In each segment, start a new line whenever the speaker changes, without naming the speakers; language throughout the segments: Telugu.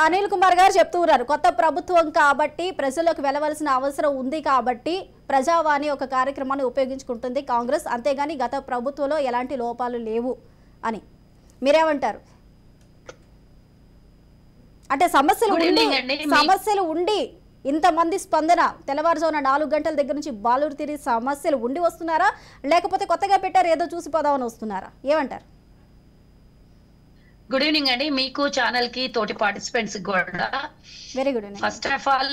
అనిల్ కుమార్ గారు చెప్తూ ఉన్నారు కొత్త ప్రభుత్వం కాబట్టి ప్రజలకు వెళ్ళవలసిన అవసరం ఉంది కాబట్టి ప్రజావాణి ఒక కార్యక్రమాన్ని ఉపయోగించుకుంటుంది కాంగ్రెస్ అంతేగాని గత ప్రభుత్వంలో ఎలాంటి లోపాలు లేవు అని మీరేమంటారు అంటే సమస్యలు ఉండి ఇంతమంది స్పందన తెల్లవారుజామున 4 గంటల దగ్గర నుంచి బాలూరు తిరిగి సమస్యలు ఉండి వస్తున్నారా లేకపోతే కొత్తగా పెట్టారు ఏదో చూసి పోదామని వస్తున్నారా ఏమంటారు
గుడ్ ఈవినింగ్ అండి మీకు ఛానల్ కి తోటి పార్టిసిపెంట్స్ కూడా
very good evening
first of all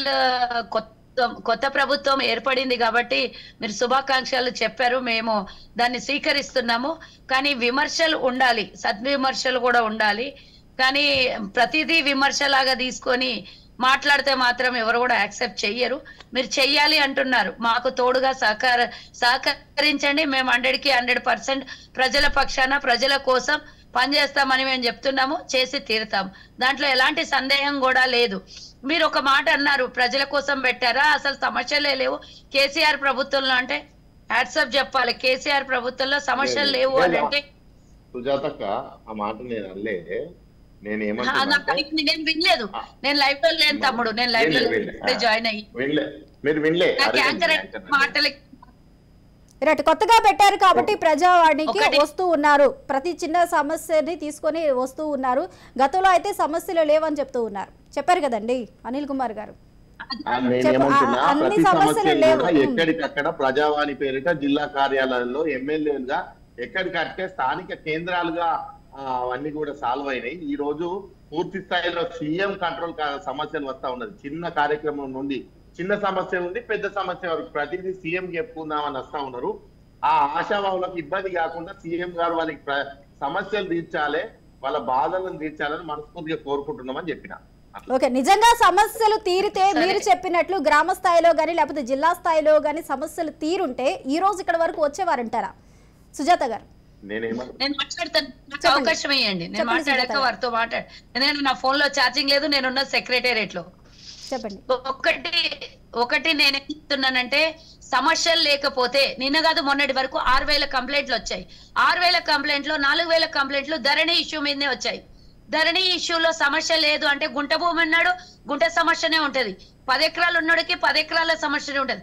కొత్త ప్రభుత్వం ఏర్పడింది కాబట్టి మీరు శుభాకాంక్షలు చెప్పారు మేము దాన్ని స్వీకరిస్తున్నాము కానీ విమర్శలు ఉండాలి సద్విమర్శలు కూడా ఉండాలి కానీ ప్రతిదీ విమర్శలాగా తీసుకొని మాట్లాడితే మాత్రం ఎవరు కూడా యాక్సెప్ట్ చెయ్యరు మీరు చెయ్యాలి అంటున్నారు మాకు తోడుగా సహకరించండి మేము 100కి 100% ప్రజల పక్షాన ప్రజల కోసం పనిచేస్తామని మేము చెప్తున్నాము చేసి తీరుతాం దాంట్లో ఎలాంటి సందేహం కూడా లేదు మీరు ఒక మాట అన్నారు ప్రజల కోసం పెట్టారా అసలు సమస్యలే లేవు కేసీఆర్ ప్రభుత్వంలో అంటే హ్యాట్సాప్ చెప్పాలి కేసీఆర్ ప్రభుత్వంలో సమస్యలు లేవు అని అంటే
సుజాతక్క ఆ మాట నేను అనలే నేను
వినలేదు నేను లైవ్ లో లేను తమ్ముడు నేను లైవ్ లో జాయిన్ అయ్యి మాటలకి
రైట్ కొత్తగా పెట్టారు కాబట్టి ప్రజావాణికి వస్తూ ఉన్నారు ప్రతి చిన్న సమస్యని తీసుకొని వస్తూ ఉన్నారు గతంలో అయితే సమస్యలు లేవని చెప్తూ ఉన్నారు చెప్పారు కదండి అనిల్ కుమార్ గారు
అన్ని సమస్యలు లేవు ఎక్కడికక్కడ ప్రజావాణి పేరిట జిల్లా కార్యాలయాల్లో ఎమ్మెల్యేలుగా ఎక్కడికట్టే స్థానిక కేంద్రాలుగా అవన్నీ కూడా సాల్వ్ అయినాయి ఈ రోజు పూర్తి స్థాయిలో సీఎం కంట్రోల్ సమస్యలు వస్తా ఉన్నది చిన్న కార్యక్రమం నుండి చిన్న సమస్య ఉంది పెద్ద సమస్య వరకు ప్రతిదీ సీఎం చెప్పుకుందామని వస్తా ఉన్నారు ఆ ఆశావాహులకు ఇబ్బంది కాకుండా సీఎం గారు వాళ్ళకి సమస్యలు తీర్చాలి వాళ్ళ బాధలను తీర్చాలని మనస్ఫూర్తిగా కోరుకుంటున్నామని చెప్పిన
ఓకే నిజంగా సమస్యలు తీరితే మీరు చెప్పినట్లు గ్రామ స్థాయిలో గానీ లేకపోతే జిల్లా స్థాయిలో గానీ సమస్యలు తీరుంటే ఈ రోజు ఇక్కడ వరకు వచ్చేవారంటారా సుజాత గారు
నేను మాట్లాడతాను నాకు అవకాశం ఇవ్వండి నేను మాట్లాడాక వారితో నేను నా ఫోన్ లో ఛార్జింగ్ లేదు నేనున్న సెక్రటేరియట్ లో
చెప్పండి
ఒకటి నేనేం చెప్తున్నానంటే సమస్యలు లేకపోతే నిన్న కాదు మొన్నటి వరకు 6000 కంప్లైంట్లు వచ్చాయి 6000 కంప్లైంట్లు 4000 కంప్లైంట్లు ధరణి ఇష్యూ మీదనే వచ్చాయి ధరణి ఇష్యూలో సమస్య లేదు అంటే గుంట భూమి ఉన్నాడు గుంట సమస్యనే ఉంటది 10 ఎకరాలు ఉన్నోడికి 10 ఎకరాల సమస్యనే ఉంటది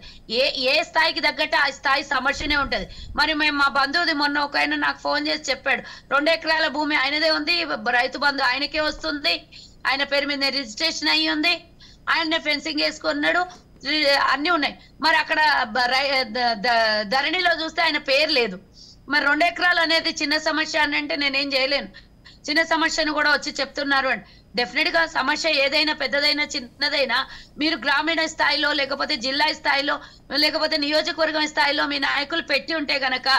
ఏ స్థాయికి తగ్గట్టు ఆ స్థాయి సమస్యనే ఉంటది మరి మేము మా బంధువుది మొన్న ఒక ఆయన నాకు ఫోన్ చేసి చెప్పాడు 2 ఎకరాల భూమి ఆయనదే ఉంది రైతు బంధు ఆయనకే వస్తుంది ఆయన పేరు మీద రిజిస్ట్రేషన్ అయ్యి ఉంది ఆయన ఫెన్సింగ్ వేసుకున్నాడు అన్ని ఉన్నాయి మరి అక్కడ ధరణిలో చూస్తే ఆయన పేరు లేదు మరి 2 ఎకరాలు అనేది చిన్న సమస్య అని అంటే నేనేం చేయలేను చిన్న సమస్యను కూడా వచ్చి చెప్తున్నారు అండి డెఫినెట్ గా సమస్య ఏదైనా పెద్దదైనా చిన్నదైనా మీరు గ్రామీణ స్థాయిలో లేకపోతే జిల్లా స్థాయిలో లేకపోతే నియోజకవర్గం స్థాయిలో మీ నాయకులు పెట్టి ఉంటే గనక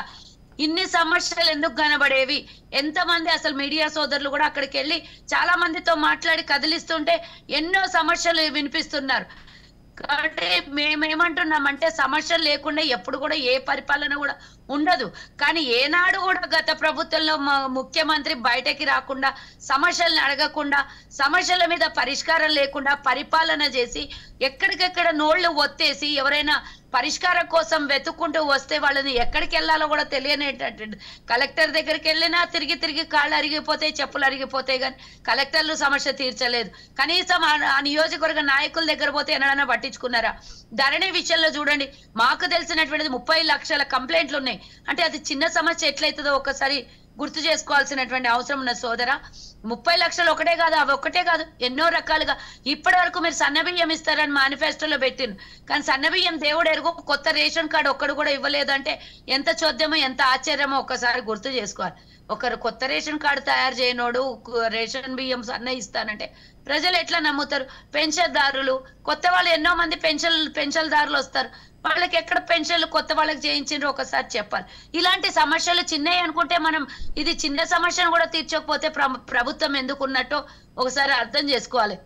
ఇన్ని సమస్యలు ఎందుకు కనబడేవి ఎంతమంది అసలు మీడియా సోదరులు కూడా అక్కడికి వెళ్ళి చాలా మందితో మాట్లాడి కదిలిస్తుంటే ఎన్నో సమస్యలు వినిపిస్తున్నారు కాబట్టి మేమేమంటున్నామంటే సమస్యలు లేకుండా ఎప్పుడు కూడా ఏ పరిపాలన కూడా ఉండదు కానీ ఏనాడు కూడా గత ప్రభుత్వంలో ముఖ్యమంత్రి బయటకి రాకుండా సమస్యల్ని అడగకుండా సమస్యల మీద పరిష్కారం లేకుండా పరిపాలన చేసి ఎక్కడికెక్కడ నోళ్లు ఒత్తేసి ఎవరైనా పరిష్కారం కోసం వెతుక్కుంటూ వస్తే వాళ్ళని ఎక్కడికి వెళ్ళాలో కూడా తెలియనేటట్టు కలెక్టర్ దగ్గరికి వెళ్ళినా తిరిగి కాళ్ళు అరిగిపోతాయి చెప్పులు అరిగిపోతాయి కానీ కలెక్టర్లు సమస్య తీర్చలేదు కనీసం ఆ నియోజకవర్గ నాయకుల దగ్గర పోతే ఎన్నడన్నా పట్టించుకున్నారా ధరణి విషయంలో చూడండి మాకు తెలిసినటువంటిది 30 లక్షల కంప్లైంట్లు ఉన్నాయి అంటే అది చిన్న సమస్య ఎట్లయితుందో ఒకసారి గుర్తు చేసుకోవాల్సినటువంటి అవసరం ఉన్న సోదరా 30 లక్షలు ఒకటే కాదు అవి ఒక్కటే కాదు ఎన్నో రకాలుగా ఇప్పటి వరకు మీరు సన్నబియ్యం ఇస్తారని మేనిఫెస్టోలో పెట్టిను కానీ సన్నబియ్యం దేవుడు ఎరుగు కొత్త రేషన్ కార్డు ఒక్కడు కూడా ఇవ్వలేదంటే ఎంత చోద్యమో ఎంత ఆశ్చర్యమో ఒక్కసారి గుర్తు చేసుకోవాలి ఒకరు కొత్త రేషన్ కార్డు తయారు చేయనోడు రేషన్ బియ్యం సన్న ఇస్తానంటే ప్రజలు ఎట్లా నమ్ముతారు పెన్షన్దారులు కొత్త వాళ్ళు ఎన్నో మంది పెన్షన్దారులు వస్తారు వాళ్ళకి ఎక్కడ పెన్షన్లు కొత్త వాళ్ళకి చేయించారో ఒకసారి చెప్పాలి ఇలాంటి సమస్యలు చిన్నవి అనుకుంటే మనం ఇది చిన్న సమస్యను కూడా తీర్చకపోతే ప్రభుత్వం ఎందుకున్నట్టో ఒకసారి అర్థం చేసుకోవాలి